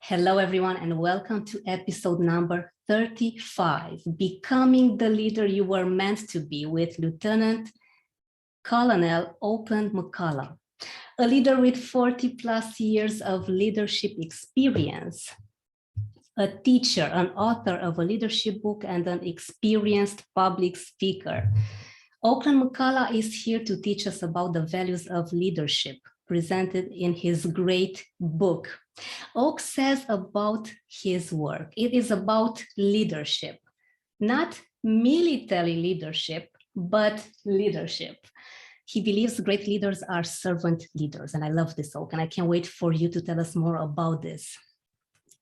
Hello, everyone, and welcome to episode number 35, Becoming the Leader You Were Meant to Be with Lieutenant Colonel Oakland McCulloch, a leader with 40 plus years of leadership experience, a teacher, an author of a leadership book, and an experienced public speaker. Oakland McCulloch is here to teach us about the values of leadership presented in his great book. Oak says about his work, it is about leadership, not military leadership, but leadership. He believes great leaders are servant leaders, and I love this, Oak, and I can't wait for you to tell us more about this.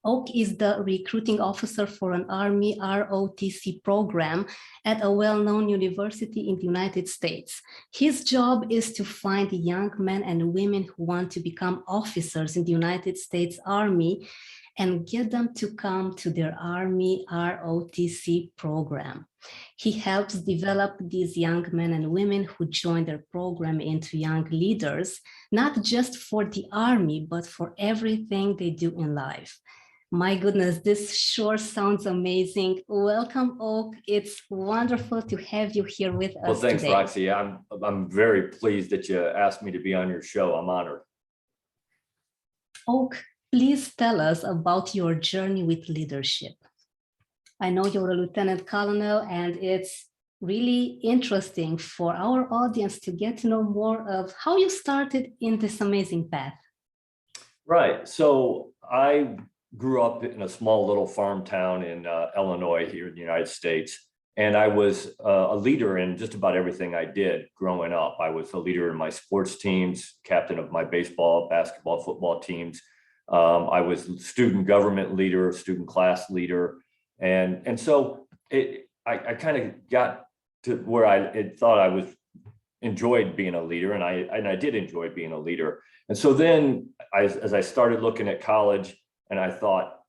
Oak is the recruiting officer for an Army ROTC program at a well-known university in the United States. His job is to find young men and women who want to become officers in the United States Army and get them to come to their Army ROTC program. He helps develop these young men and women who join their program into young leaders, not just for the Army, but for everything they do in life. My goodness, this sure sounds amazing. Welcome, Oak. It's wonderful to have you here with us. Well, thanks, today. Roxy. I'm very pleased that you asked me to be on your show. I'm honored. Oak, please tell us about your journey with leadership. I know you're a lieutenant colonel, and it's really interesting for our audience to get to know more of how you started in this amazing path. Right. So I grew up in a small little farm town in Illinois here in the United States. And I was a leader in just about everything I did growing up. I was a leader in my sports teams, captain of my baseball, basketball, football teams. I was student government leader, student class leader. And so I kind of got to where I thought I was enjoyed being a leader, and I did enjoy being a leader. And so then as I started looking at college, and I thought,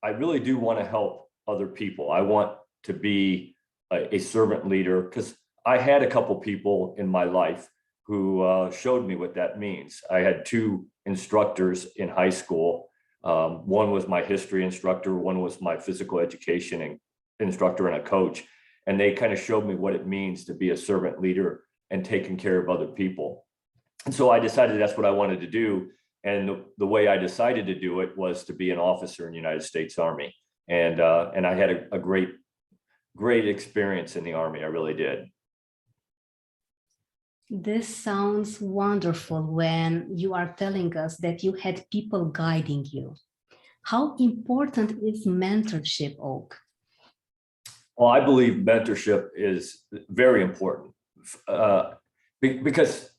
I really do want to help other people. I want to be a servant leader, because I had a couple people in my life who showed me what that means. I had two instructors in high school. One was my history instructor, one was my physical education instructor and a coach. And they kind of showed me what it means to be a servant leader and taking care of other people. And so I decided that's what I wanted to do. And the way I decided to do it was to be an officer in the United States Army. And I had a great experience in the Army. I really did. This sounds wonderful when you are telling us that you had people guiding you. How important is mentorship, Oak? Well, I believe mentorship is very important because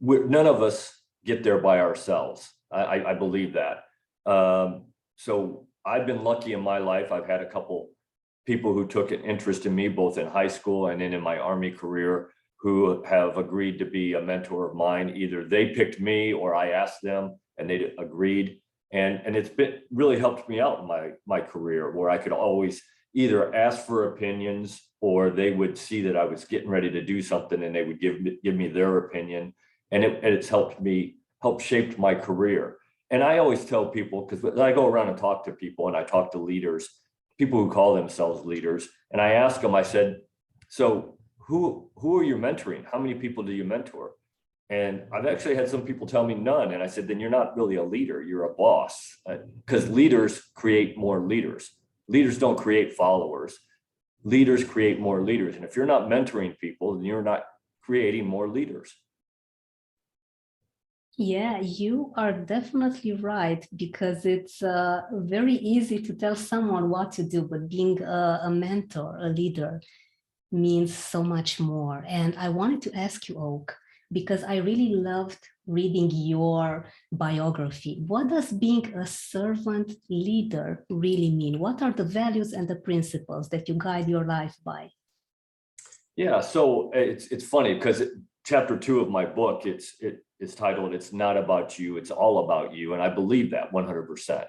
none of us get there by ourselves. I believe that. So I've been lucky in my life. I've had a couple people who took an interest in me, both in high school and then in my Army career, who have agreed to be a mentor of mine. Either they picked me or I asked them and they agreed. And it's really helped me out in my career, where I could always either ask for opinions, or they would see that I was getting ready to do something and they would give me their opinion. And it's helped shape my career. And I always tell people, because I go around and talk to people, and I talk to leaders, people who call themselves leaders, and I ask them, I said, so who are you mentoring? How many people do you mentor? And I've actually had some people tell me none. And I said, then you're not really a leader, you're a boss, because leaders create more leaders. Leaders don't create followers. Leaders create more leaders. And if you're not mentoring people, then you're not creating more leaders. Yeah, you are definitely right, because it's very easy to tell someone what to do, but being a mentor, a leader, means so much more. And I wanted to ask you, Oak, because I really loved reading your biography. What does being a servant leader really mean? What are the values and the principles that you guide your life by? Yeah, so it's funny, because chapter 2 of my book, it's titled, It's Not About You, It's All About You. And I believe that 100%,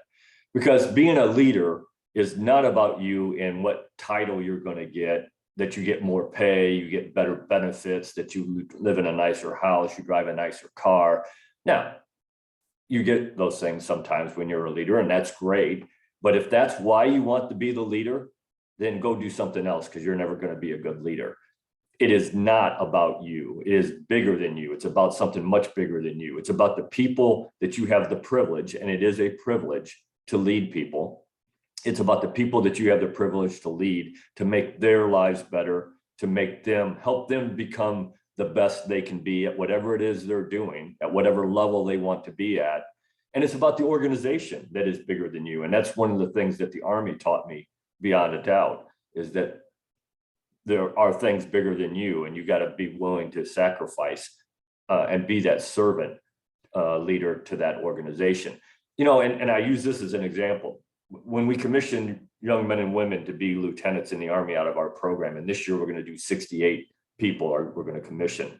because being a leader is not about you and what title you're going to get, that you get more pay, you get better benefits, that you live in a nicer house, you drive a nicer car. Now, you get those things sometimes when you're a leader, and that's great. But if that's why you want to be the leader, then go do something else, because you're never going to be a good leader. It is not about you. It is bigger than you. It's about something much bigger than you. It's about the people that you have the privilege, and it is a privilege to lead people. It's about the people that you have the privilege to lead, to make their lives better, to make them, help them become the best they can be at whatever it is they're doing, at whatever level they want to be at. And it's about the organization that is bigger than you. And that's one of the things that the Army taught me beyond a doubt, is that there are things bigger than you, and you got to be willing to sacrifice and be that servant leader to that organization. You know, and I use this as an example. When we commission young men and women to be lieutenants in the Army out of our program, and this year we're going to do 68 people we're going to commission.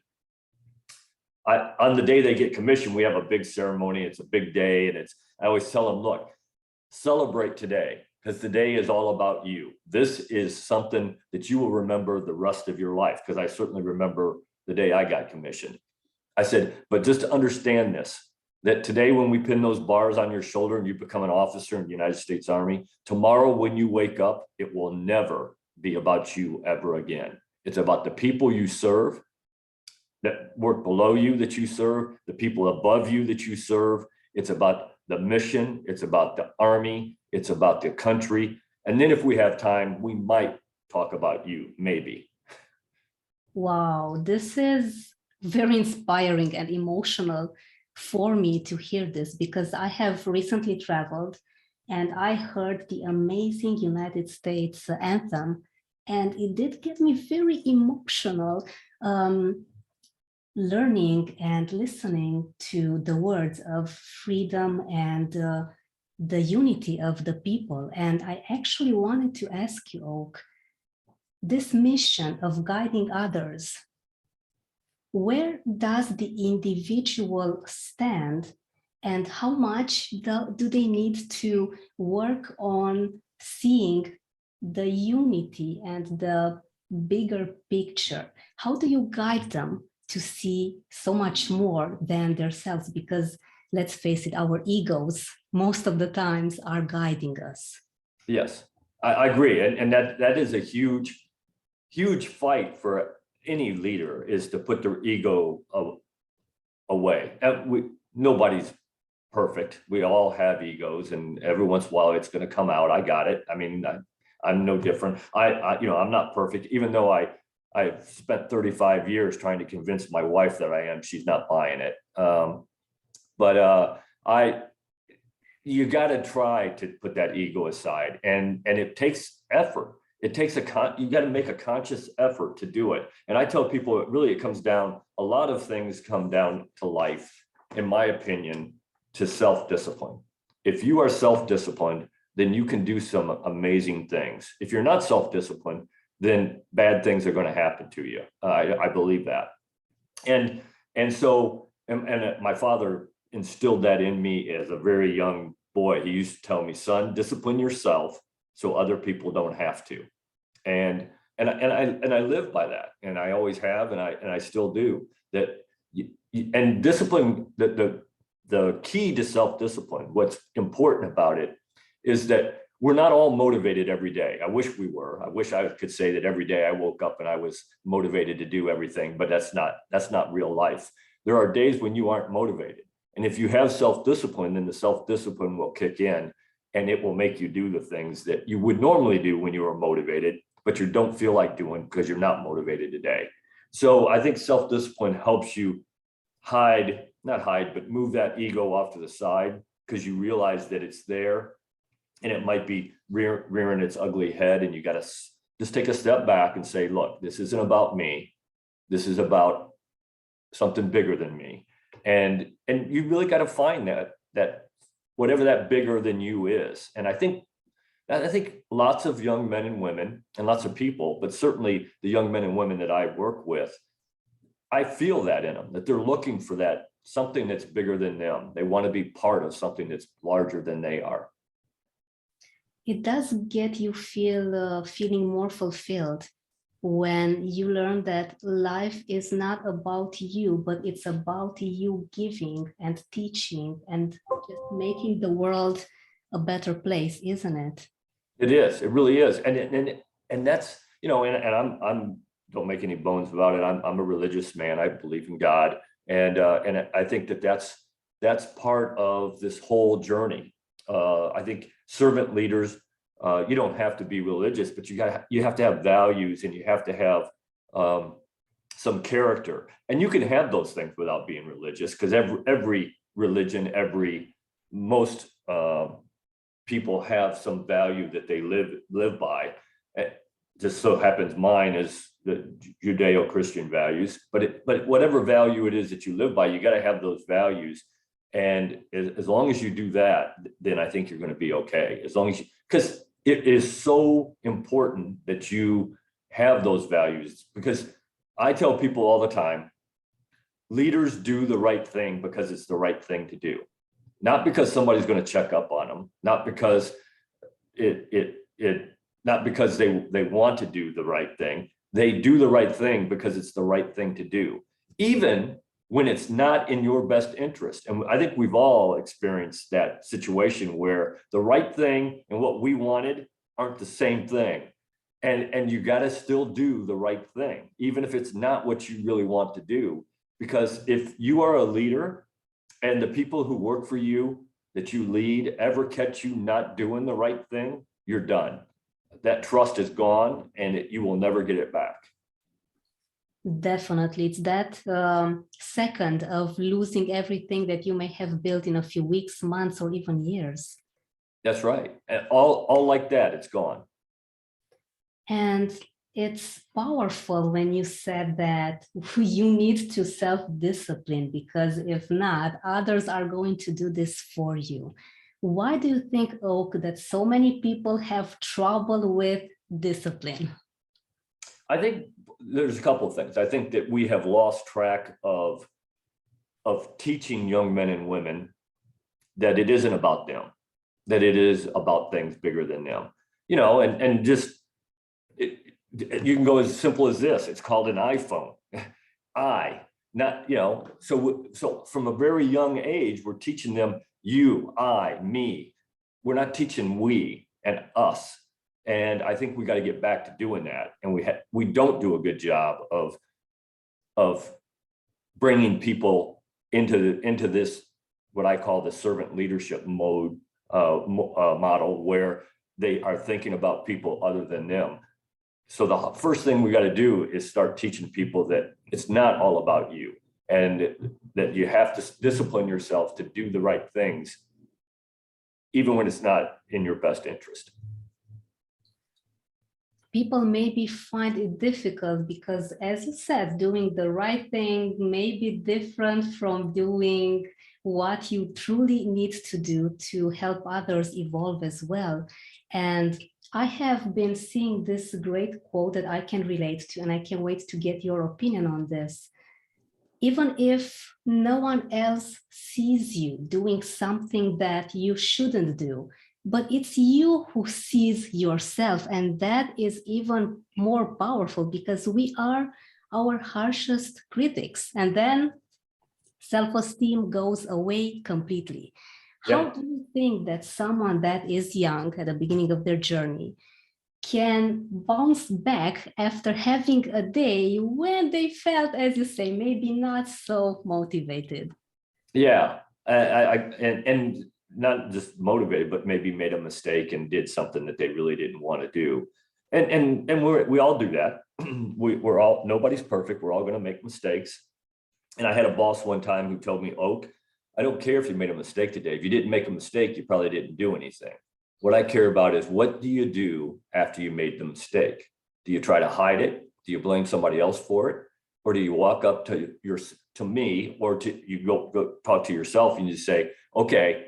On the day they get commissioned, we have a big ceremony. It's a big day, and I always tell them, look, celebrate today, because today is all about you. This is something that you will remember the rest of your life, because I certainly remember the day I got commissioned. I said, but just to understand this, that today when we pin those bars on your shoulder and you become an officer in the United States Army, tomorrow when you wake up, it will never be about you ever again. It's about the people you serve, that work below you that you serve, the people above you that you serve. It's about the mission. It's about the Army. It's about the country. And then if we have time, we might talk about you, maybe. Wow, this is very inspiring and emotional for me to hear this, because I have recently traveled and I heard the amazing United States anthem, and it did get me very emotional, learning and listening to the words of freedom and the unity of the people. And I actually wanted to ask you, Oak, this mission of guiding others, where does the individual stand, and how much do they need to work on seeing the unity and the bigger picture? How do you guide them to see so much more than themselves? Because let's face it, our egos most of the times are guiding us. Yes, I agree. And that is a huge fight for any leader, is to put their ego away. Nobody's perfect. We all have egos, and every once in a while it's going to come out. I got it. I mean, I'm no different. I'm not perfect, even though I've spent 35 years trying to convince my wife that I am. She's not buying it. You got to try to put that ego aside, and it takes effort. It takes you got to make a conscious effort to do it. And I tell people, it comes down, a lot of things come down to life, in my opinion, to self-discipline. If you are self-disciplined, then you can do some amazing things. If you're not self-disciplined, then bad things are going to happen to you. I believe that. And so my father instilled that in me as a very young boy. He used to tell me, son, discipline yourself so other people don't have to. And I live by that, and I always have, and I still do. That and discipline, the key to self-discipline, what's important about it, is that we're not all motivated every day. I wish we were. I wish I could say that every day I woke up and I was motivated to do everything, but that's not real life. There are days when you aren't motivated. And if you have self-discipline, then the self-discipline will kick in, and it will make you do the things that you would normally do when you are motivated, but you don't feel like doing because you're not motivated today. So I think self-discipline helps you move that ego off to the side, because you realize that it's there, and it might be rearing its ugly head, and you got to just take a step back and say, look, this isn't about me. This is about something bigger than me. And you really got to find that whatever that bigger than you is. And I think lots of young men and women, and lots of people, but certainly the young men and women that I work with, I feel that in them, that they're looking for that something that's bigger than them. They want to be part of something that's larger than they are. It does get you feeling more fulfilled when you learn that life is not about you, but it's about you giving and teaching and just making the world a better place, isn't it? It is. It really is. And that's, you know, and I'm don't make any bones about it. I'm a religious man. I believe in God, and I think that's part of this whole journey. I think servant leaders, you don't have to be religious, but you have to have values, and you have to have some character, and you can have those things without being religious, because every religion, most people have some value that they live by. It just so happens mine is the Judeo-Christian values, but whatever value it is that you live by, you got to have those values. And as long as you do that, then I think you're going to be okay. As long as you, because it is so important that you have those values, because I tell people all the time, leaders do the right thing because it's the right thing to do. Not because somebody's going to check up on them, not because not because they want to do the right thing. They do the right thing because it's the right thing to do, even when it's not in your best interest. And I think we've all experienced that situation where the right thing and what we wanted aren't the same thing. And you got to still do the right thing, even if it's not what you really want to do. Because if you are a leader, and the people who work for you that you lead ever catch you not doing the right thing, you're done. That trust is gone, and you will never get it back. Definitely. It's that second of losing everything that you may have built in a few weeks, months, or even years. That's right. And all like that, it's gone. And it's powerful when you said that you need to self-discipline, because if not, others are going to do this for you. Why do you think, Oak, that so many people have trouble with discipline? I think there's a couple of things. I think that we have lost track of teaching young men and women that it isn't about them, that it is about things bigger than them. You know, and just you can go as simple as this. It's called an iPhone. Not, you know, so from a very young age, we're teaching them you, I, me. We're not teaching we and us. And I think we got to get back to doing that. And we don't do a good job of bringing people into this, what I call the servant leadership mode model, where they are thinking about people other than them. So the first thing we got to do is start teaching people that it's not all about you, and that you have to discipline yourself to do the right things, even when it's not in your best interest. People maybe find it difficult because, as you said, doing the right thing may be different from doing what you truly need to do to help others evolve as well. And I have been seeing this great quote that I can relate to, and I can't wait to get your opinion on this. Even if no one else sees you doing something that you shouldn't do, but it's you who sees yourself, and that is even more powerful, because we are our harshest critics, and then self-esteem goes away completely. How do you think that someone that is young at the beginning of their journey can bounce back after having a day when they felt, as you say, maybe not so motivated? Yeah, and not just motivated, but maybe made a mistake and did something that they really didn't want to do. And we all do that. We're all, nobody's perfect. We're all going to make mistakes. And I had a boss one time who told me, Oak, I don't care if you made a mistake today. If you didn't make a mistake, you probably didn't do anything. What I care about is, what do you do after you made the mistake? Do you try to hide it? Do you blame somebody else for it? Or do you walk up to me, or you go talk to yourself and you say, okay,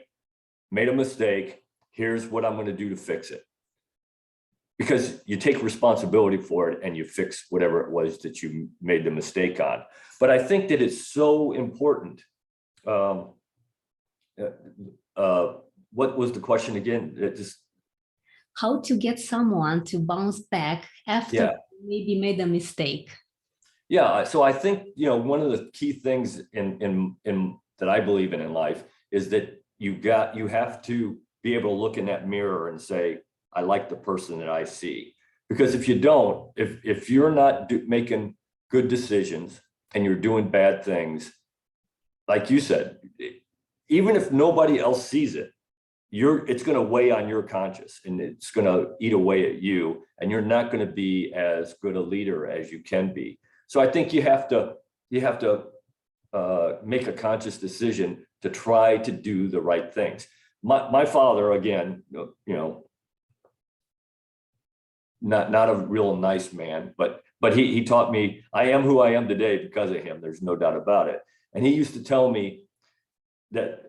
made a mistake. Here's what I'm going to do to fix it. Because you take responsibility for it and you fix whatever it was that you made the mistake on. But I think that it's so important. What was the question again? How to get someone to bounce back after maybe made a mistake. Yeah, so I think, one of the key things in that I believe in life is that you have to be able to look in that mirror and say, I like the person that I see. Because if you don't, if you're not making good decisions and you're doing bad things, like you said, even if nobody else sees it, it's going to weigh on your conscience and it's going to eat away at you, and you're not going to be as good a leader as you can be. So I think you have to make a conscious decision to try to do the right things. My father, again, not a real nice man, but he taught me I am who I am today because of him. There's no doubt about it. And he used to tell me that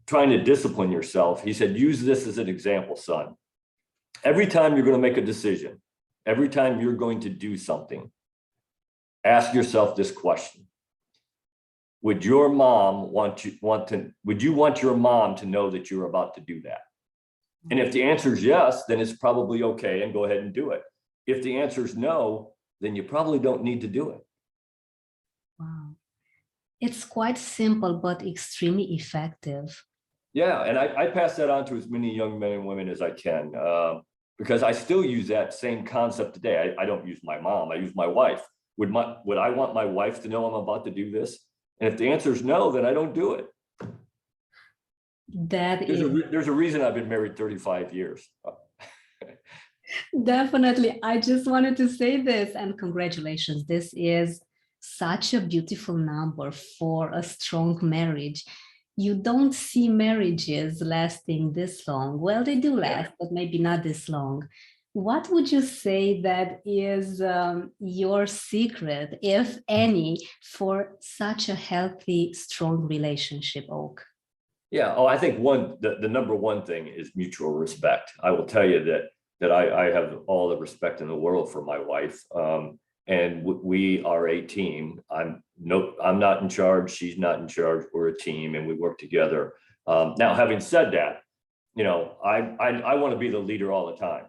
trying to discipline yourself, he said, use this as an example, son. Every time you're going to make a decision, every time you're going to do something, ask yourself this question. Would you want your mom to know that you're about to do that? And if the answer is yes, then it's probably okay and go ahead and do it. If the answer is no, then you probably don't need to do it. Wow. It's quite simple, but extremely effective. Yeah, and I pass that on to as many young men and women as I can, because I still use that same concept today. I don't use my mom, I use my wife. Would I want my wife to know I'm about to do this? And if the answer is no, then I don't do it. There's a reason I've been married 35 years. Definitely. I just wanted to say this, and congratulations. This is such a beautiful number for a strong marriage. You don't see marriages lasting this long. Well, they do last, but maybe not this long. What would you say that is your secret, if any, for such a healthy, strong relationship, Oak? Yeah. Oh, I think the number one thing is mutual respect. I will tell you that I have all the respect in the world for my wife. And we are a team. I'm not in charge. She's not in charge. We're a team and we work together. Now, having said that, I want to be the leader all the time.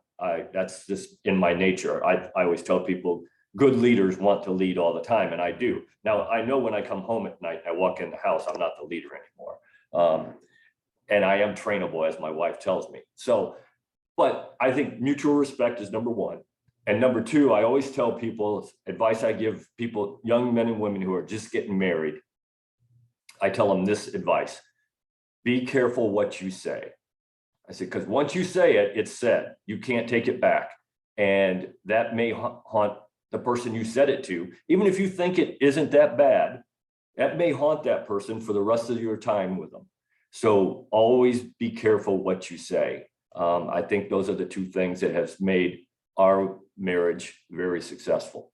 That's just in my nature. I always tell people good leaders want to lead all the time, and I do. Now, I know when I come home at night, I walk in the house, I'm not the leader anymore. And I am trainable, as my wife tells me. So, but I think mutual respect is number one. And number two, I always tell people, advice I give people, young men and women who are just getting married, I tell them this advice: be careful what you say. I said, because once you say it, it's said. You can't take it back. And that may haunt the person you said it to. Even if you think it isn't that bad, that may haunt that person for the rest of your time with them. So always be careful what you say. I think those are the two things that has made our marriage very successful.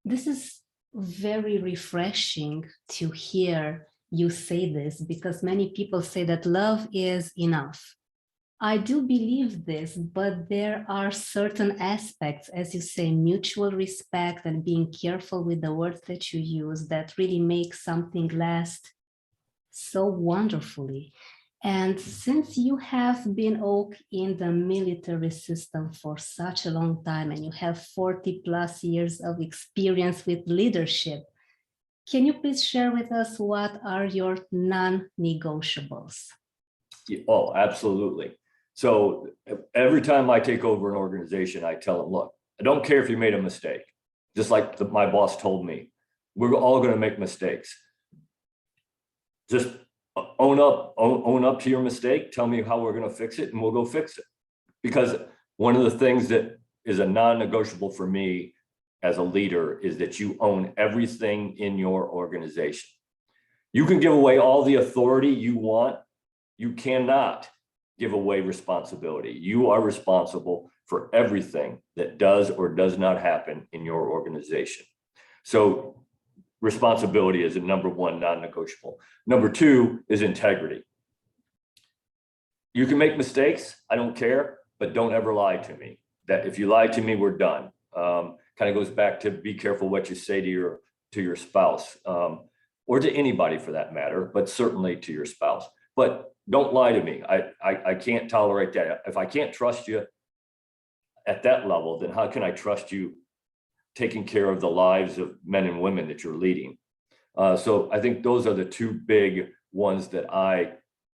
This is very refreshing to hear you say this, because many people say that love is enough. I do believe this, but there are certain aspects, as you say, mutual respect and being careful with the words that you use, that really make something last so wonderfully. And since you have been, Oak, in the military system for such a long time, and you have 40 plus years of experience with leadership, can you please share with us what are your non-negotiables? Oh, absolutely. So every time I take over an organization, I tell them, look, I don't care if you made a mistake. Just like my boss told me, we're all going to make mistakes. Just own up to your mistake. Tell me how we're going to fix it, and we'll go fix it. Because one of the things that is a non-negotiable for me as a leader is that you own everything in your organization. You can give away all the authority you want. You cannot give away responsibility. You are responsible for everything that does or does not happen in your organization. So responsibility is a number one non-negotiable. Number two is integrity. You can make mistakes, I don't care, but don't ever lie to me. That if you lie to me, we're done. Kind of goes back to be careful what you say to your spouse, or to anybody for that matter, but certainly to your spouse. But don't lie to me. I can't tolerate that. If I can't trust you at that level, then how can I trust you taking care of the lives of men and women that you're leading. So I think those are the two big ones that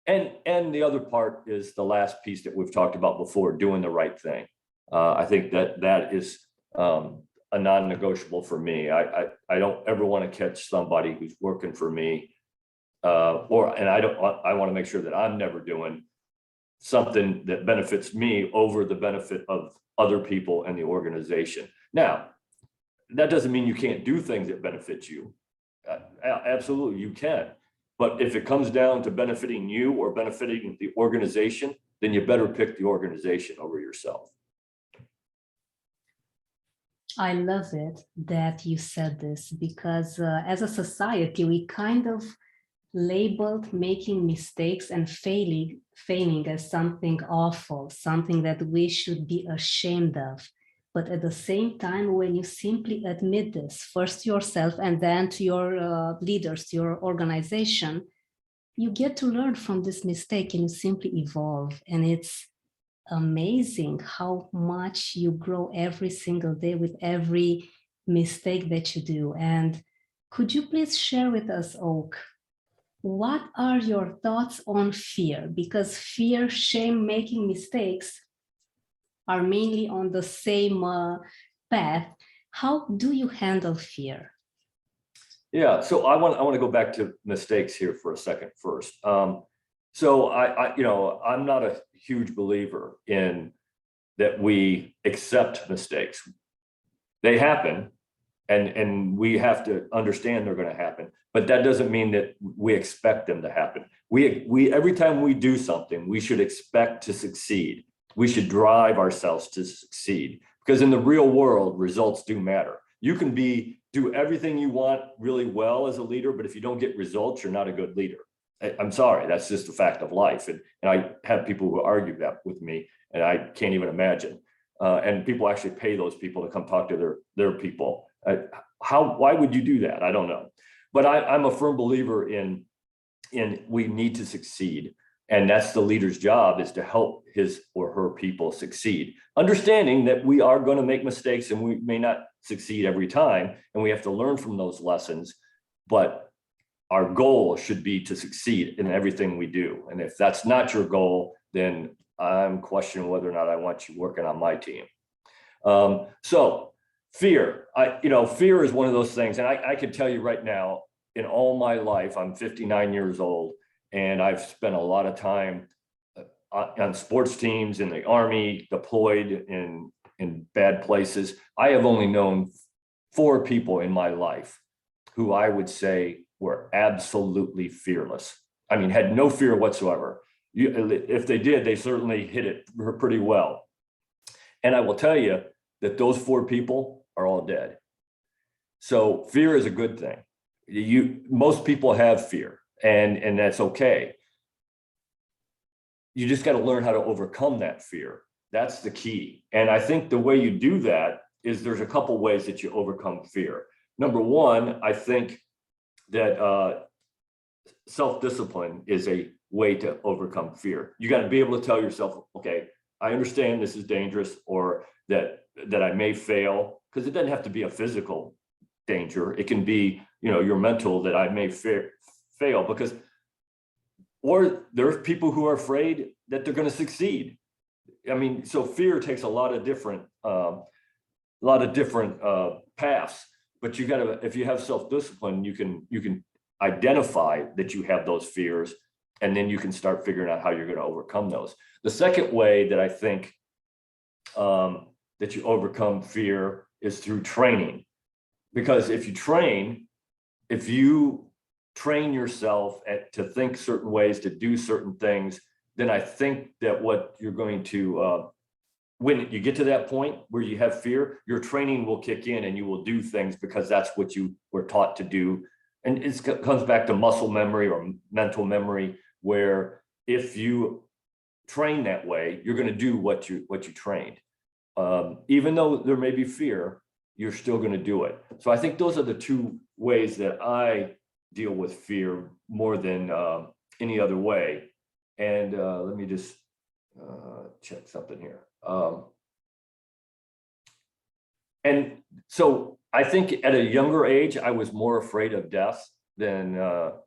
and the other part is the last piece that we've talked about before, doing the right thing. I think that is a non-negotiable for me. I don't ever want to catch somebody who's working for me, I want to make sure that I'm never doing something that benefits me over the benefit of other people and the organization. Now, that doesn't mean you can't do things that benefit you. Absolutely, you can. But if it comes down to benefiting you or benefiting the organization, then you better pick the organization over yourself. I love it that you said this, because as a society, we kind of labeled making mistakes and failing as something awful, something that we should be ashamed of. But at the same time, when you simply admit this, first to yourself and then to your leaders, to your organization, you get to learn from this mistake and you simply evolve. And it's amazing how much you grow every single day with every mistake that you do. And could you please share with us, Oak, what are your thoughts on fear? Because fear, shame, making mistakes are mainly on the same path. How do you handle fear? Yeah, so I want to go back to mistakes here for a second first. So I'm not a huge believer in that we accept mistakes. They happen, and we have to understand they're going to happen. But that doesn't mean that we expect them to happen. We every time we do something, we should expect to succeed. We should drive ourselves to succeed, because in the real world, results do matter. You can do everything you want really well as a leader, but if you don't get results, you're not a good leader. I'm sorry, that's just a fact of life. And I have people who argue that with me, and I can't even imagine. And people actually pay those people to come talk to their people. Why would you do that? I don't know. But I'm a firm believer in we need to succeed. And that's the leader's job, is to help his or her people succeed. Understanding that we are going to make mistakes and we may not succeed every time, and we have to learn from those lessons. But our goal should be to succeed in everything we do. And if that's not your goal, then I'm questioning whether or not I want you working on my team. So fear, fear is one of those things. And I can tell you right now, in all my life, I'm 59 years old, and I've spent a lot of time on sports teams, in the Army, deployed in bad places. I have only known 4 people in my life who I would say were absolutely fearless. I mean, had no fear whatsoever. If they did, they certainly hit it pretty well. And I will tell you that those 4 people are all dead. So fear is a good thing. Most people have fear, and that's okay. You just got to learn how to overcome that fear. That's the key. And I think the way you do that is there's a couple ways that you overcome fear. Number one, I think that self-discipline is a way to overcome fear. You got to be able to tell yourself, okay, I understand this is dangerous, or that I may fail, because it doesn't have to be a physical danger. It can be, your mental, that I may fail, because, or there's people who are afraid that they're going to succeed. I mean, so fear takes a lot of different paths, but you got to, if you have self-discipline, you can identify that you have those fears, and then you can start figuring out how you're going to overcome those. The second way that I think that you overcome fear is through training, because if you train yourself to think certain ways, to do certain things, then I think that what you're going to, when you get to that point where you have fear, your training will kick in and you will do things because that's what you were taught to do. And it comes back to muscle memory or mental memory, where if you train that way, you're going to do what you trained. Even though there may be fear, you're still going to do it. So I think those are the 2 ways that I deal with fear more than any other way. And let me just check something here. and so I think at a younger age, I was more afraid of death than, or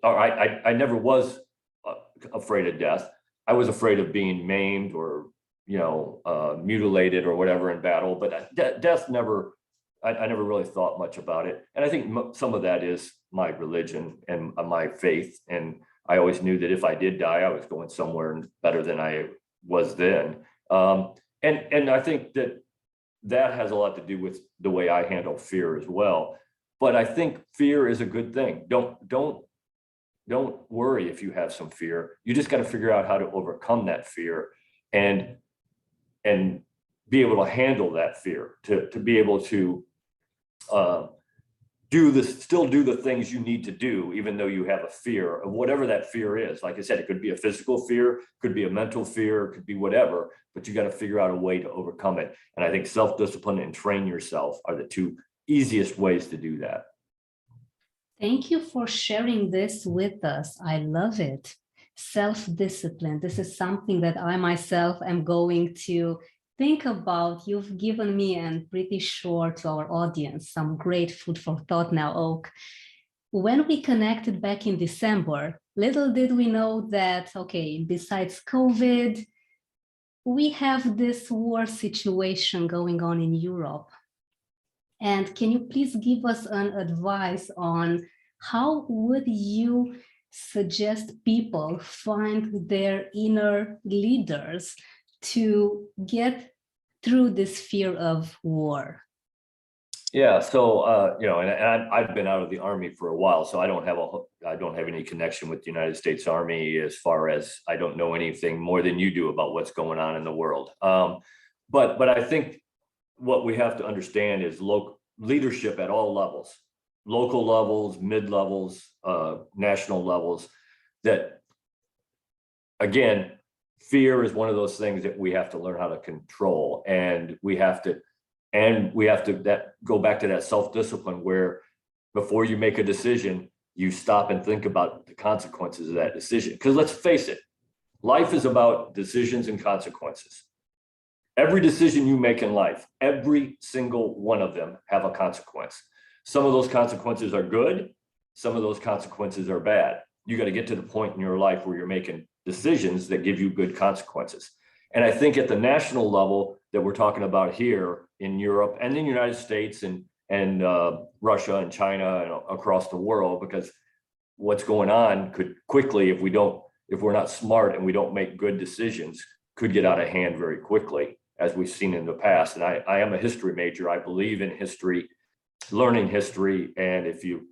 I never was afraid of death. I was afraid of being maimed or, mutilated or whatever in battle, but death never, I never really thought much about it. And I think some of that is my religion and my faith. And I always knew that if I did die, I was going somewhere better than I was then. And I think that has a lot to do with the way I handle fear as well. But I think fear is a good thing. Don't worry if you have some fear. You just got to figure out how to overcome that fear and be able to handle that fear, to be able to still do the things you need to do, even though you have a fear of whatever that fear is. Like I said, it could be a physical fear, could be a mental fear, could be whatever, but you got to figure out a way to overcome it. And I think self-discipline and train yourself are the two easiest ways to do that. Thank you for sharing this with us. I love it. Self-discipline. This is something that I myself am going to think about. You've given me, and pretty sure to our audience, some great food for thought now, Oak. When we connected back in December, little did we know that, okay, besides COVID, we have this war situation going on in Europe. And can you please give us an advice on how would you suggest people find their inner leaders to get through this fear of war? Yeah, so and I've been out of the Army for a while, so I don't have any connection with the United States Army, as far as I don't know anything more than you do about what's going on in the world. But I think what we have to understand is leadership at all levels, local levels, mid levels, national levels. That, again, fear is one of those things that we have to learn how to control, and we have to go back to that self-discipline, where before you make a decision, you stop and think about the consequences of that decision. Because let's face it, life is about decisions and consequences. Every decision you make in life, every single one of them have a consequence. Some of those consequences are good. Some of those consequences are bad. You got to get to the point in your life where you're making decisions that give you good consequences. And I think at the national level that we're talking about here in Europe and in the United States and Russia and China and across the world, because what's going on could quickly, if we're not smart and we don't make good decisions, could get out of hand very quickly, as we've seen in the past. And I am a history major. I believe in history, learning history. And if you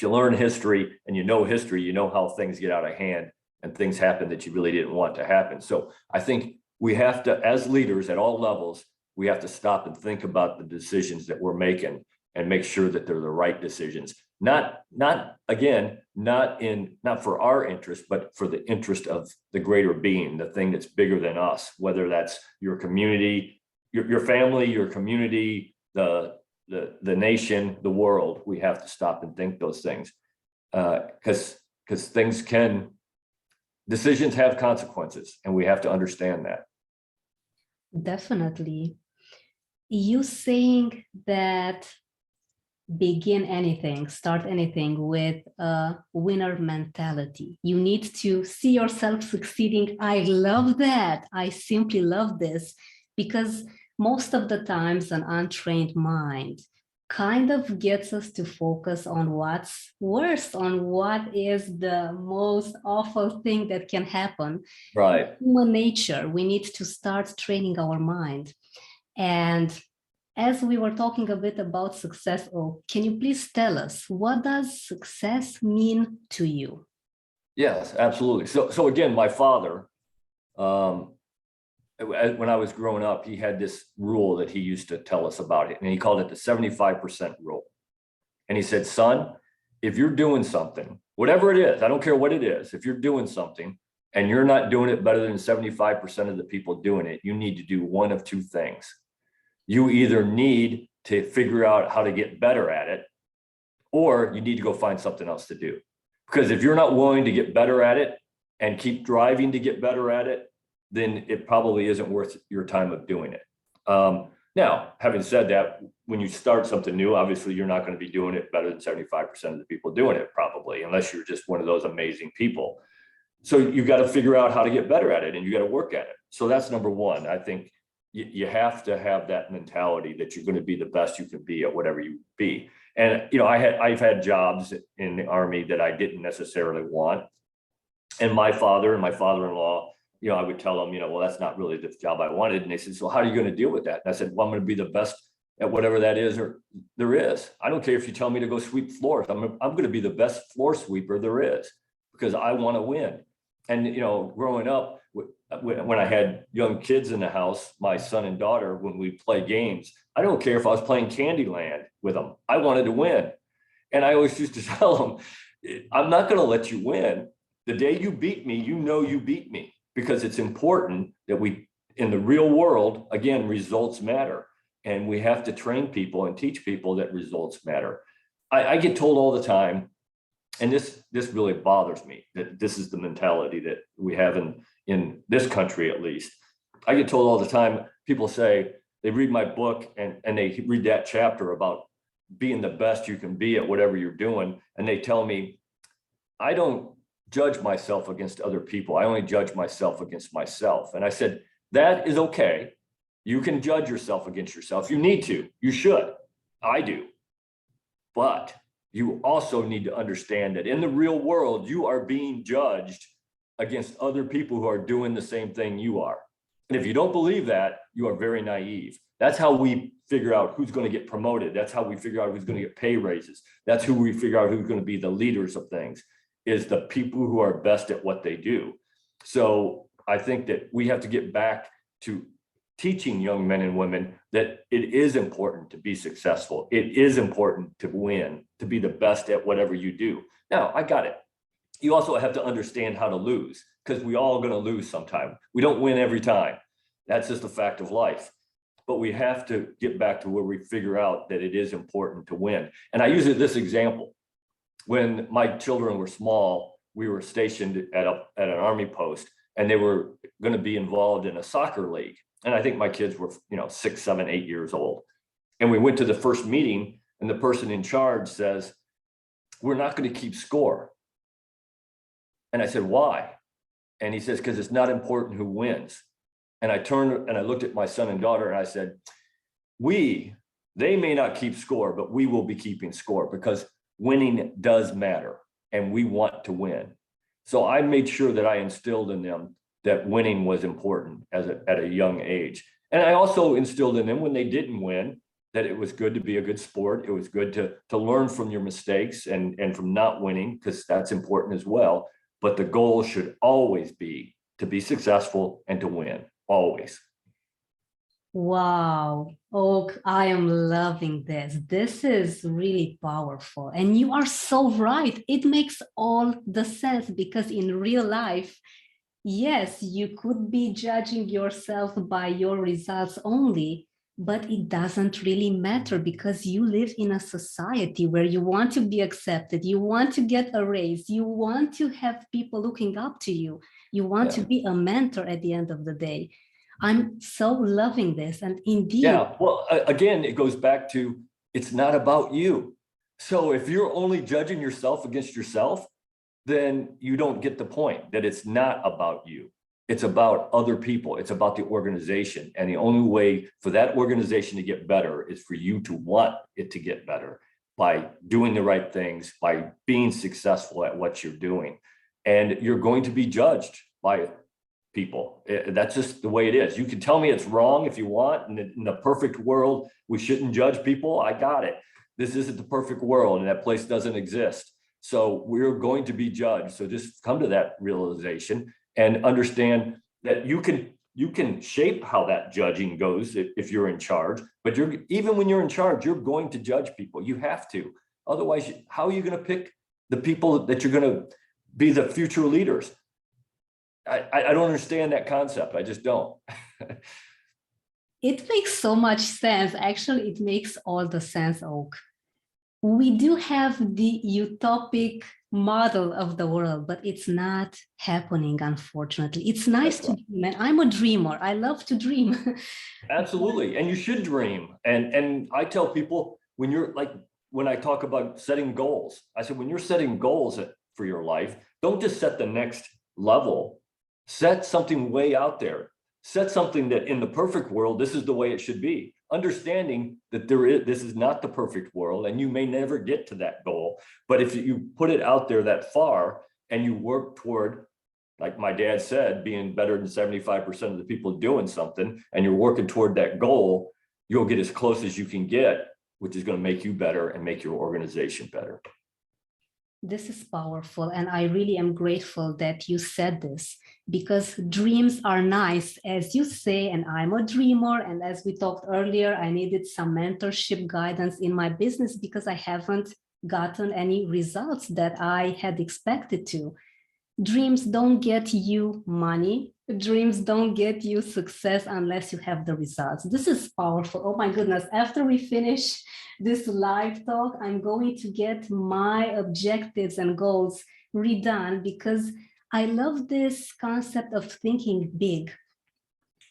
learn history and you know history, you know how things get out of hand and things happen that you really didn't want to happen. So I think we have to, as leaders at all levels, we have to stop and think about the decisions that we're making and make sure that they're the right decisions. Not for our interest, but for the interest of the greater being, the thing that's bigger than us, whether that's your community, your family, your community, the nation, the world. We have to stop and think those things, because decisions have consequences, and we have to understand that. Definitely. You saying that begin anything, start anything with a winner mentality. You need to see yourself succeeding. I love that. I simply love this, because most of the times an untrained mind kind of gets us to focus on what's worse, on what is the most awful thing that can happen. Right. Human nature, we need to start training our mind. And as we were talking a bit about success, can you please tell us, what does success mean to you? Yes, absolutely. So again, my father, when I was growing up, he had this rule that he used to tell us about it, and he called it the 75% rule. And he said, son, if you're doing something, whatever it is, I don't care what it is, if you're doing something and you're not doing it better than 75% of the people doing it, you need to do one of two things. You either need to figure out how to get better at it, or you need to go find something else to do. Because if you're not willing to get better at it and keep driving to get better at it, then it probably isn't worth your time of doing it. Now, having said that, when you start something new, obviously you're not going to be doing it better than 75% of the people doing it, probably, unless you're just one of those amazing people. So you got to figure out how to get better at it, and you got to work at it. So that's number one. I think you have to have that mentality that you're going to be the best you can be at whatever you be. And I've had jobs in the Army that I didn't necessarily want. And my father and my father-in-law, I would tell them, well, that's not really the job I wanted. And they said, so how are you going to deal with that? And I said, well, I'm going to be the best at whatever that is or there is. I don't care if you tell me to go sweep floors. I'm going to be the best floor sweeper there is because I want to win. And, growing up, when I had young kids in the house, my son and daughter, when we play games, I don't care if I was playing Candyland with them. I wanted to win. And I always used to tell them, I'm not going to let you win. The day you beat me, you beat me, because it's important that in the real world, again, results matter. And we have to train people and teach people that results matter. I get told all the time, and this really bothers me, that this is the mentality that we have in this country, at least. I get told all the time, people say, they read my book and they read that chapter about being the best you can be at whatever you're doing. And they tell me, I don't judge myself against other people. I only judge myself against myself. And I said, that is okay. You can judge yourself against yourself. You need to, you should. I do. But you also need to understand that in the real world, you are being judged against other people who are doing the same thing you are. And if you don't believe that, you are very naive. That's how we figure out who's going to get promoted. That's how we figure out who's going to get pay raises. That's who we figure out who's going to be the leaders of things, is the people who are best at what they do. So I think that we have to get back to teaching young men and women that it is important to be successful. It is important to win, to be the best at whatever you do. Now, I got it. You also have to understand how to lose, because we all going to lose sometime. We don't win every time. That's just a fact of life. But we have to get back to where we figure out that it is important to win. And I use this example. When my children were small, we were stationed at an Army post, and they were going to be involved in a soccer league. And I think my kids were, 6, 7, 8 years old. And we went to the first meeting, and the person in charge says, we're not going to keep score. And I said, why? And he says, because it's not important who wins. And I turned and I looked at my son and daughter and I said, they may not keep score, but we will be keeping score, because winning does matter and we want to win. So I made sure that I instilled in them that winning was important at a young age. And I also instilled in them, when they didn't win, that it was good to be a good sport. It was good to learn from your mistakes and from not winning, because that's important as well. But the goal should always be to be successful and to win, always. Wow, Oak, I am loving this. This is really powerful. And you are so right. It makes all the sense, because in real life, yes, you could be judging yourself by your results only, but it doesn't really matter, because you live in a society where you want to be accepted, you want to get a raise, you want to have people looking up to you, you want to be a mentor at the end of the day. I'm so loving this. And indeed. Yeah, well, again, it goes back to, it's not about you. So if you're only judging yourself against yourself, then you don't get the point that it's not about you. It's about other people. It's about the organization. And the only way for that organization to get better is for you to want it to get better by doing the right things, by being successful at what you're doing. And you're going to be judged by people. That's just the way it is. You can tell me it's wrong if you want. In the perfect world, we shouldn't judge people. I got it. This isn't the perfect world, and that place doesn't exist. So we're going to be judged. So just come to that realization and understand that you can shape how that judging goes if you're in charge. But even when you're in charge, you're going to judge people. You have to. Otherwise, how are you going to pick the people that you're going to be the future leaders? I don't understand that concept. I just don't. It makes so much sense. Actually, it makes all the sense, Oak. We do have the utopic model of the world, but it's not happening, unfortunately. It's nice That's to right. dream, and I'm a dreamer. I love to dream. Absolutely. And you should dream. And I tell people when you're like, when I talk about setting goals, I said, when you're setting goals for your life, don't just set the next level, set something way out there. Set something that in the perfect world, this is the way it should be. Understanding that this is not the perfect world and you may never get to that goal. But if you put it out there that far and you work toward, like my dad said, being better than 75% of the people doing something, and you're working toward that goal, you'll get as close as you can get, which is going to make you better and make your organization better. This is powerful, and I really am grateful that you said this, because dreams are nice, as you say, and I'm a dreamer. And as we talked earlier, I needed some mentorship guidance in my business because I haven't gotten any results that I had expected to. Dreams don't get you money. Dreams don't get you success unless you have the results. This is powerful. Oh my goodness. After we finish this live talk, I'm going to get my objectives and goals redone because I love this concept of thinking big.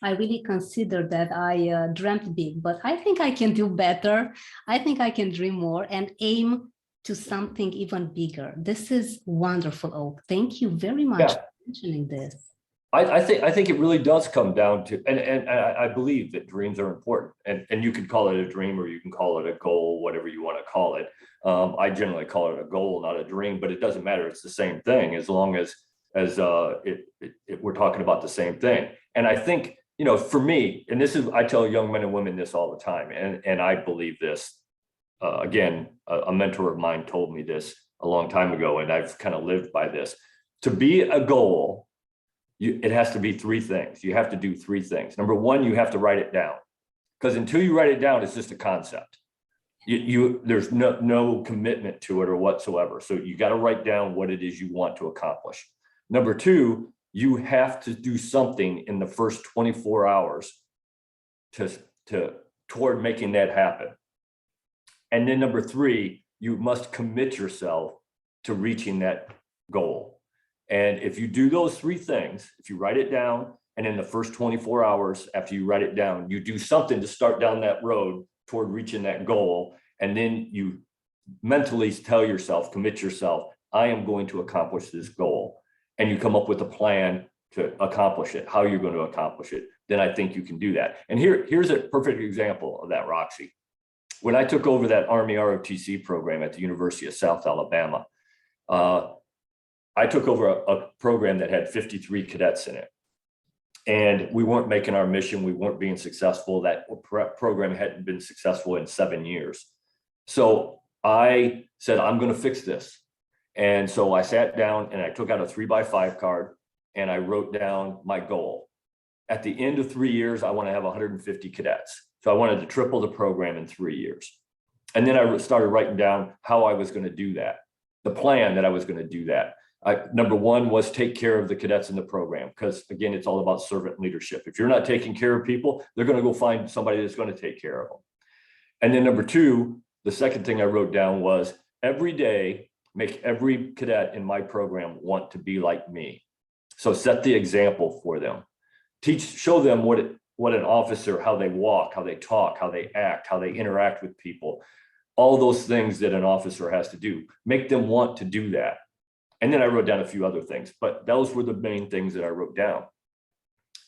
I really consider that I dreamt big, but I think I can do better. I think I can dream more and aim to something even bigger. This is wonderful, Oak. Thank you very much for mentioning this. I think it really does come down to, and I believe that dreams are important, and you could call it a dream or you can call it a goal, whatever you want to call it. I generally call it a goal, not a dream, but it doesn't matter. It's the same thing as long as we're talking about the same thing. And I think, you know, for me, and this is, I tell young men and women this all the time, and I believe this. Again, a mentor of mine told me this a long time ago, and I've kind of lived by this. To be a goal, it has to be three things. You have to do three things. Number one, you have to write it down, because until you write it down, it's just a concept. There's no commitment to it or whatsoever. So you got to write down what it is you want to accomplish. Number two, you have to do something in the first 24 hours toward making that happen. And then number three, you must commit yourself to reaching that goal. And if you do those three things, if you write it down, and in the first 24 hours after you write it down, you do something to start down that road toward reaching that goal, and then you mentally tell yourself, commit yourself, I am going to accomplish this goal. And you come up with a plan to accomplish it, how you're going to accomplish it, then I think you can do that. And here's a perfect example of that, Roxy. When I took over that Army ROTC program at the University of South Alabama, I took over a program that had 53 cadets in it. And we weren't making our mission. We weren't being successful. That program hadn't been successful in 7 years. So I said, I'm going to fix this. And so I sat down and I took out a 3x5 card and I wrote down my goal. At the end of 3 years, I want to have 150 cadets. So I wanted to triple the program in 3 years. And then I started writing down how I was going to do that, the plan that I was going to do that. Number one was take care of the cadets in the program, because again, it's all about servant leadership. If you're not taking care of people, they're going to go find somebody that's going to take care of them. And then number two, the second thing I wrote down was every day, make every cadet in my program want to be like me. So set the example for them. Show them what an officer, how they walk, how they talk, how they act, how they interact with people, all those things that an officer has to do. Make them want to do that. And then I wrote down a few other things, but those were the main things that I wrote down.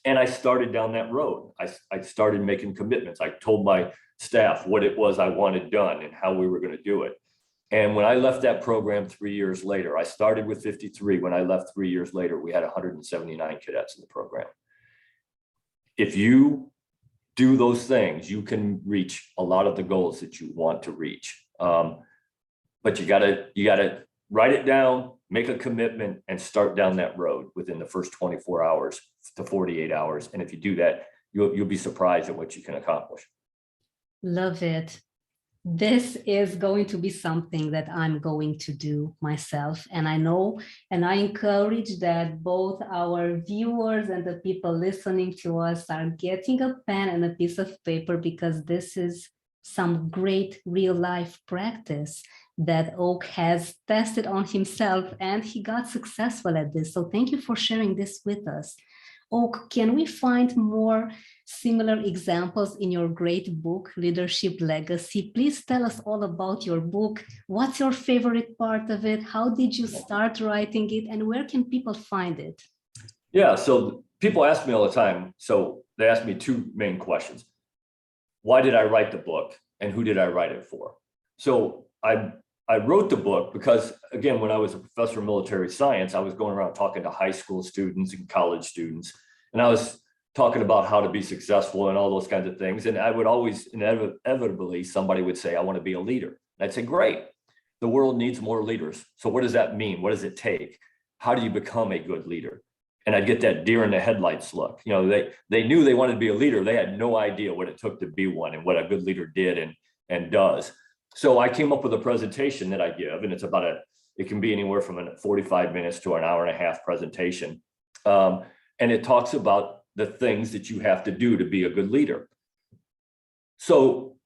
And I started down that road. I started making commitments. I told my staff what it was I wanted done and how we were going to do it. And when I left that program 3 years later, I started with 53. When I left 3 years later, we had 179 cadets in the program. If you do those things, you can reach a lot of the goals that you want to reach. But you gotta write it down, make a commitment, and start down that road within the first 24 hours to 48 hours. And if you do that, you'll be surprised at what you can accomplish. Love it. This is going to be something that I'm going to do myself. And I know, and I encourage that both our viewers and the people listening to us are getting a pen and a piece of paper, because this is some great real life practice that Oak has tested on himself, and he got successful at this. So thank you for sharing this with us. Oak, can we find more similar examples in your great book, Leadership Legacy? Please tell us all about your book. What's your favorite part of it? How did you start writing it? And where can people find it? Yeah, so people ask me all the time. So they ask me two main questions. Why did I write the book and who did I write it for? So I wrote the book because, again, when I was a professor of military science, I was going around talking to high school students and college students, and I was talking about how to be successful and all those kinds of things. And I would always, inevitably, somebody would say, I want to be a leader. And I'd say, great, the world needs more leaders. So what does that mean? What does it take? How do you become a good leader? And I'd get that deer in the headlights look. You know, they knew they wanted to be a leader. They had no idea what it took to be one and what a good leader did and does. So I came up with a presentation that I give, and it can be anywhere from 45 minutes to an hour and a half presentation. And it talks about the things that you have to do to be a good leader. So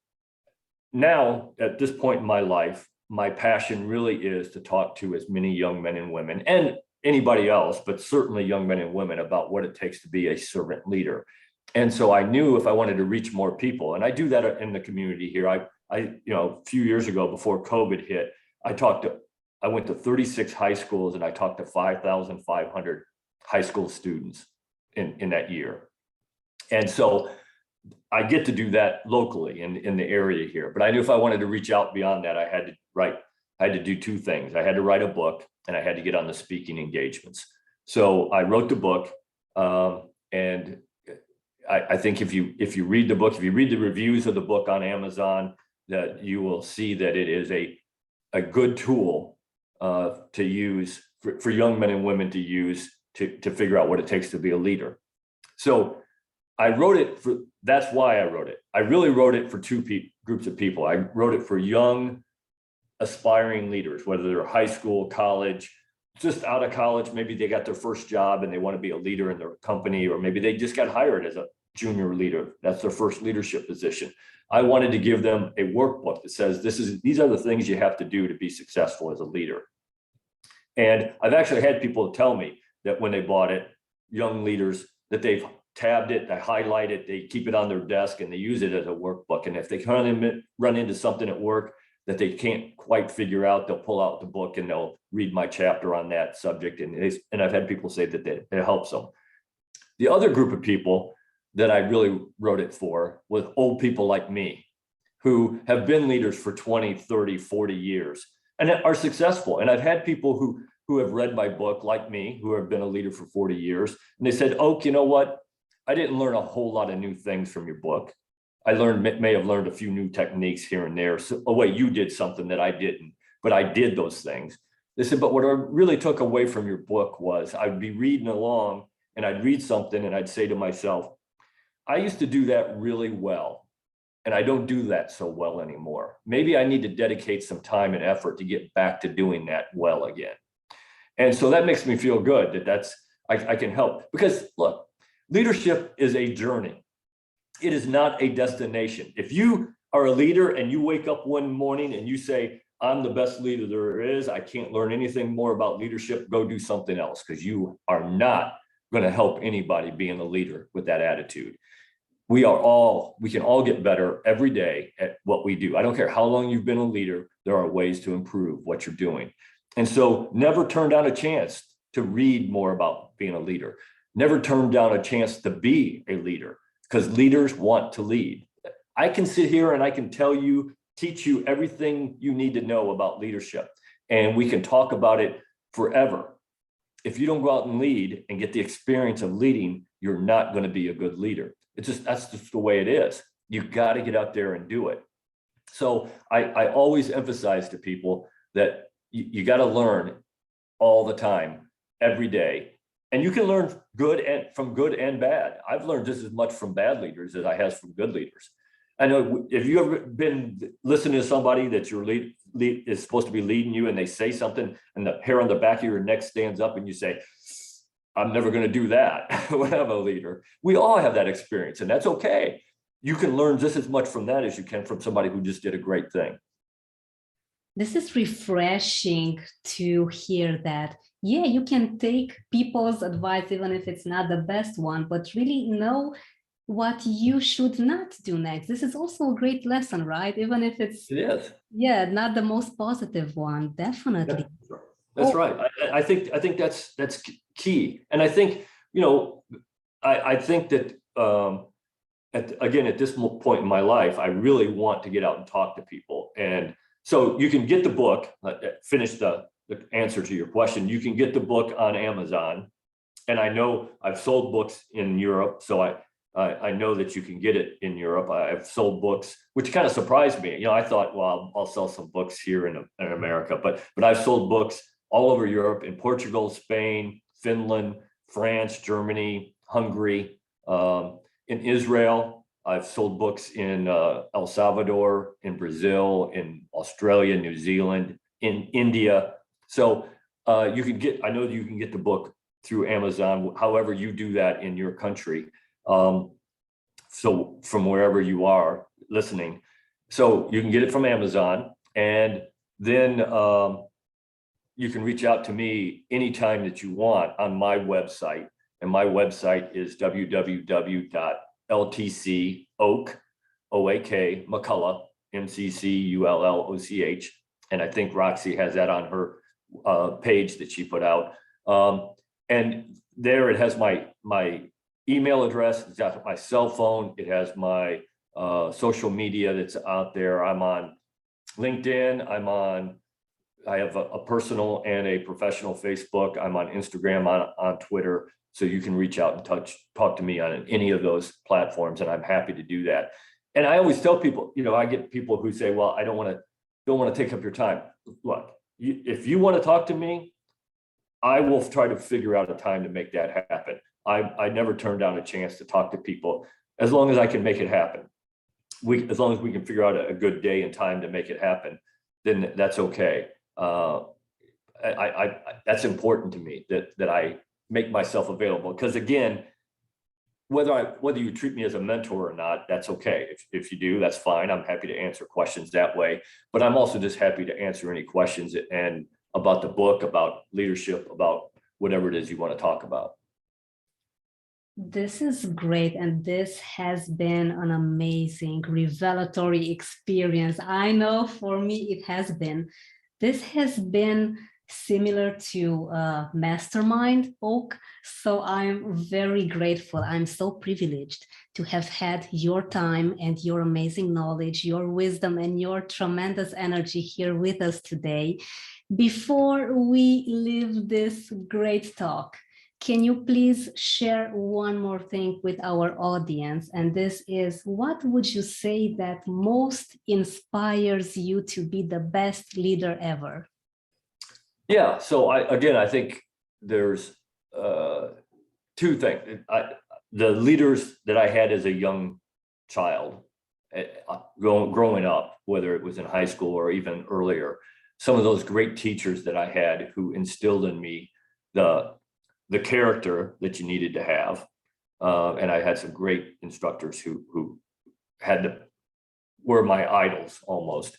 now at this point in my life, my passion really is to talk to as many young men and women and anybody else, but certainly young men and women, about what it takes to be a servant leader. And so I knew if I wanted to reach more people, and I do that in the community here. I a few years ago, before COVID hit, I went to 36 high schools and I talked to 5,500 high school students in that year. And so I get to do that locally in the area here. But I knew if I wanted to reach out beyond that, I had to do two things. I had to write a book and I had to get on the speaking engagements. So I wrote the book, and I think if you read the book, if you read the reviews of the book on Amazon, that you will see that it is a good tool to use for young men and women to use to figure out what it takes to be a leader. So I wrote it that's why I wrote it. I really wrote it for two groups of people. I wrote it for young, aspiring leaders, whether they're high school, college, just out of college, maybe they got their first job and they want to be a leader in their company, or maybe they just got hired as a junior leader. That's their first leadership position. I wanted to give them a workbook that says these are the things you have to do to be successful as a leader. And I've actually had people tell me that when they bought it, young leaders, that they've tabbed it, they highlight it, they keep it on their desk, and they use it as a workbook. And if they kind of run into something at work that they can't quite figure out, they'll pull out the book and they'll read my chapter on that subject. And I've had people say that it helps them. The other group of people that I really wrote it for was old people like me, who have been leaders for 20, 30, 40 years and are successful. And I've had people who have read my book, like me, who have been a leader for 40 years. And they said, Oak, you know what? I didn't learn a whole lot of new things from your book. I may have learned a few new techniques here and there. So, oh wait, you did something that I didn't, but I did those things. They said, but what I really took away from your book was I'd be reading along and I'd read something and I'd say to myself, I used to do that really well, and I don't do that so well anymore. Maybe I need to dedicate some time and effort to get back to doing that well again. And so that makes me feel good that I can help, because look, leadership is a journey. It is not a destination. If you are a leader and you wake up one morning and you say, I'm the best leader there is, I can't learn anything more about leadership, go do something else, because you are not going to help anybody being a leader with that attitude. We can all get better every day at what we do. I don't care how long you've been a leader, there are ways to improve what you're doing. And so never turn down a chance to read more about being a leader. Never turn down a chance to be a leader, because leaders want to lead. I can sit here and I can teach you everything you need to know about leadership, and we can talk about it forever. If you don't go out and lead and get the experience of leading, you're not going to be a good leader. That's just the way it is. You got to get out there and do it. So I always emphasize to people that you got to learn all the time, every day. And you can learn from good and bad. I've learned just as much from bad leaders as I have from good leaders. I know, if you ever been listening to somebody that your lead is supposed to be leading you, and they say something and the hair on the back of your neck stands up and you say, I'm never going to do that when I'm a leader. We all have that experience, and that's okay. you can learn just as much from that as you can from somebody who just did a great thing. This is refreshing to hear that. Yeah, you can take people's advice, even if it's not the best one, but really know what you should not do next. This is also a great lesson, right? Even if it's, It is. yeah, not the most positive one, definitely. Yeah, that's right. I think that's key. And I think, I think that at this point in my life, I really want to get out and talk to people. And so you can get the book, finish the answer to your question. You can get the book on Amazon. And I know I've sold books in Europe, so I know that you can get it in Europe. I've sold books, which kind of surprised me. I thought, well, I'll sell some books here in America, but I've sold books all over Europe, in Portugal, Spain, Finland, France, Germany, Hungary, in Israel. I've sold books in El Salvador, in Brazil, in Australia, New Zealand, in India. So I know you can get the book through Amazon, however you do that in your country. So from wherever you are listening, so you can get it from Amazon, and then you can reach out to me anytime that you want on my website. And my website is www.ltc Oak, OAK, McCulloch, MCCULLOCH. And I think Roxy has that on her page that she put out. And there it has my email address, it's got my cell phone, it has my social media that's out there. I'm on LinkedIn, I have a personal and a professional Facebook. I'm on Instagram, on Twitter. So you can reach out and talk to me on any of those platforms, and I'm happy to do that. And I always tell people, I get people who say, well, I don't want to take up your time. Look, if you want to talk to me, I will try to figure out a time to make that happen. I never turn down a chance to talk to people as long as I can make it happen. As long as we can figure out a good day and time to make it happen, then that's okay. That's important to me that I make myself available, because again, whether you treat me as a mentor or not, that's okay. If you do, that's fine. I'm happy to answer questions that way, but I'm also just happy to answer any questions and about the book, about leadership, about whatever it is you want to talk about. This is great, and this has been an amazing revelatory experience. I know for me it has been. This has been similar to Mastermind Oak, so I'm very grateful. I'm so privileged to have had your time and your amazing knowledge, your wisdom, and your tremendous energy here with us today. Before we leave this great talk, can you please share one more thing with our audience? And this is, what would you say that most inspires you to be the best leader ever? Yeah, so I think there's two things. The leaders that I had as a young child, growing up, whether it was in high school or even earlier, some of those great teachers that I had who instilled in me the character that you needed to have. And I had some great instructors who were my idols almost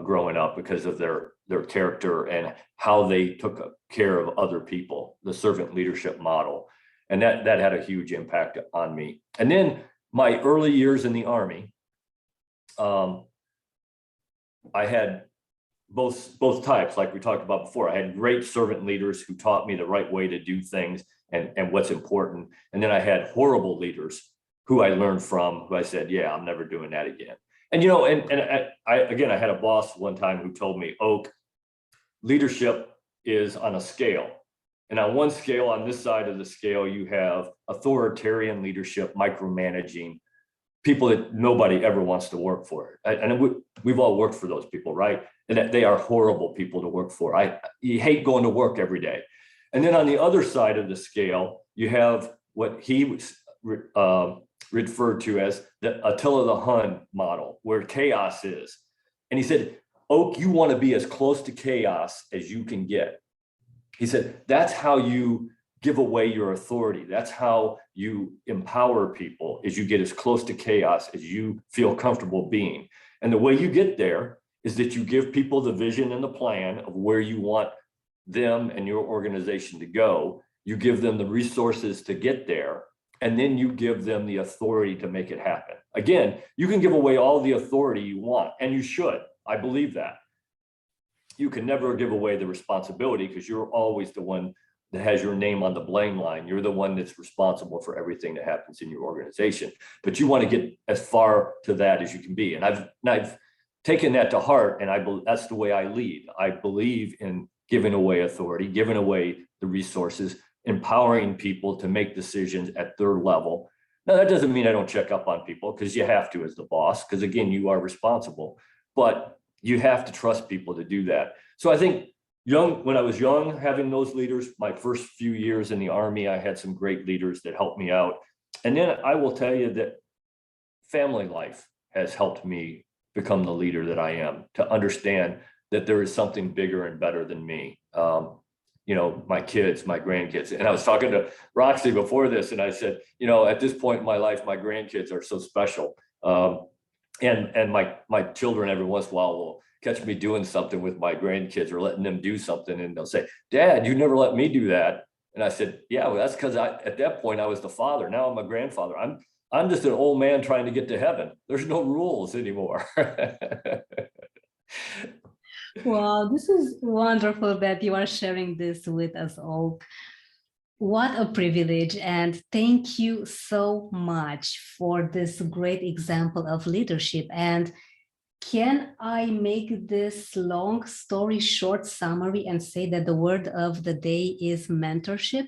growing up because of their character and how they took care of other people, the servant leadership model. And that had a huge impact on me. And then my early years in the Army, I had both types, like we talked about before. I had great servant leaders who taught me the right way to do things and what's important. And then I had horrible leaders who I learned from, who I said, yeah, I'm never doing that again. And, I had a boss one time who told me, Oak, leadership is on a scale. And on one scale, on this side of the scale, you have authoritarian leadership, micromanaging, people that nobody ever wants to work for. And we've all worked for those people, right? And that they are horrible people to work for. You hate going to work every day. And then on the other side of the scale, you have what he was referred to as the Attila the Hun model, where chaos is. And he said, Oak, you want to be as close to chaos as you can get. He said, that's how you give away your authority. That's how you empower people, is you get as close to chaos as you feel comfortable being. And the way you get there is that you give people the vision and the plan of where you want them and your organization to go. You give them the resources to get there, and then you give them the authority to make it happen. Again, you can give away all the authority you want, and you should. I believe that. You can never give away the responsibility, because you're always the one that has your name on the blame line. You're the one that's responsible for everything that happens in your organization. But you want to get as far to that as you can be. And I've taken that to heart, and that's the way I lead. I believe in giving away authority, giving away the resources, empowering people to make decisions at their level. Now, that doesn't mean I don't check up on people, because you have to as the boss, because again, you are responsible, but you have to trust people to do that. So I think when I was young, having those leaders, my first few years in the Army, I had some great leaders that helped me out. And then I will tell you that family life has helped me become the leader that I am, to understand that there is something bigger and better than me. My kids, my grandkids. And I was talking to Roxy before this, and I said, at this point in my life, my grandkids are so special. And my children every once in a while will catch me doing something with my grandkids, or letting them do something, and they'll say, "Dad, you never let me do that." And I said, "Yeah, well, that's because at that point I was the father. Now I'm a grandfather. I'm just an old man trying to get to heaven. There's no rules anymore." Wow, this is wonderful that you are sharing this with us all. What a privilege, and thank you so much for this great example of leadership. And can I make this long story short summary and say that the word of the day is mentorship?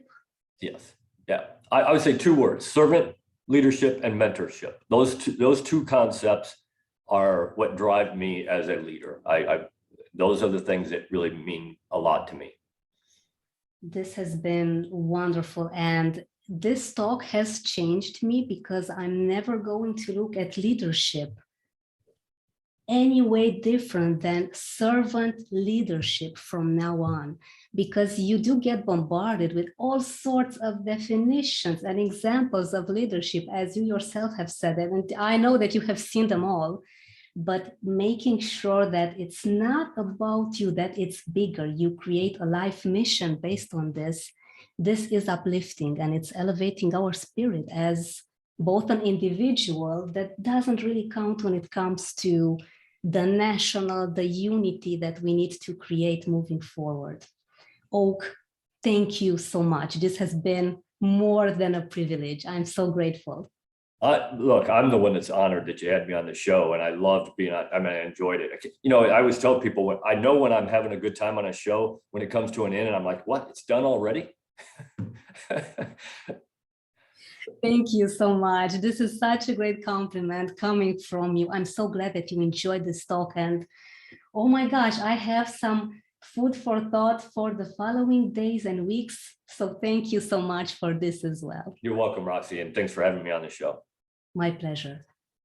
Yes. Yeah. I would say 2 words: servant leadership and mentorship. Those two concepts are what drive me as a leader. Those are the things that really mean a lot to me. This has been wonderful, and this talk has changed me, because I'm never going to look at leadership any way different than servant leadership from now on, because you do get bombarded with all sorts of definitions and examples of leadership, as you yourself have said, and I know that you have seen them all. But making sure that it's not about you, that it's bigger, you create a life mission based on this. This is uplifting, and it's elevating our spirit as both an individual that doesn't really count when it comes to the national, the unity that we need to create moving forward. Oak, thank you so much. This has been more than a privilege. I'm so grateful. Look, I'm the one that's honored that you had me on the show, and I loved being on. I mean, I enjoyed it. I always tell people, when I'm having a good time on a show, when it comes to an end, and I'm like, "What? It's done already?" Thank you so much. This is such a great compliment coming from you. I'm so glad that you enjoyed this talk, and oh my gosh, I have some food for thought for the following days and weeks. So thank you so much for this as well. You're welcome, Roxy, and thanks for having me on the show. My pleasure.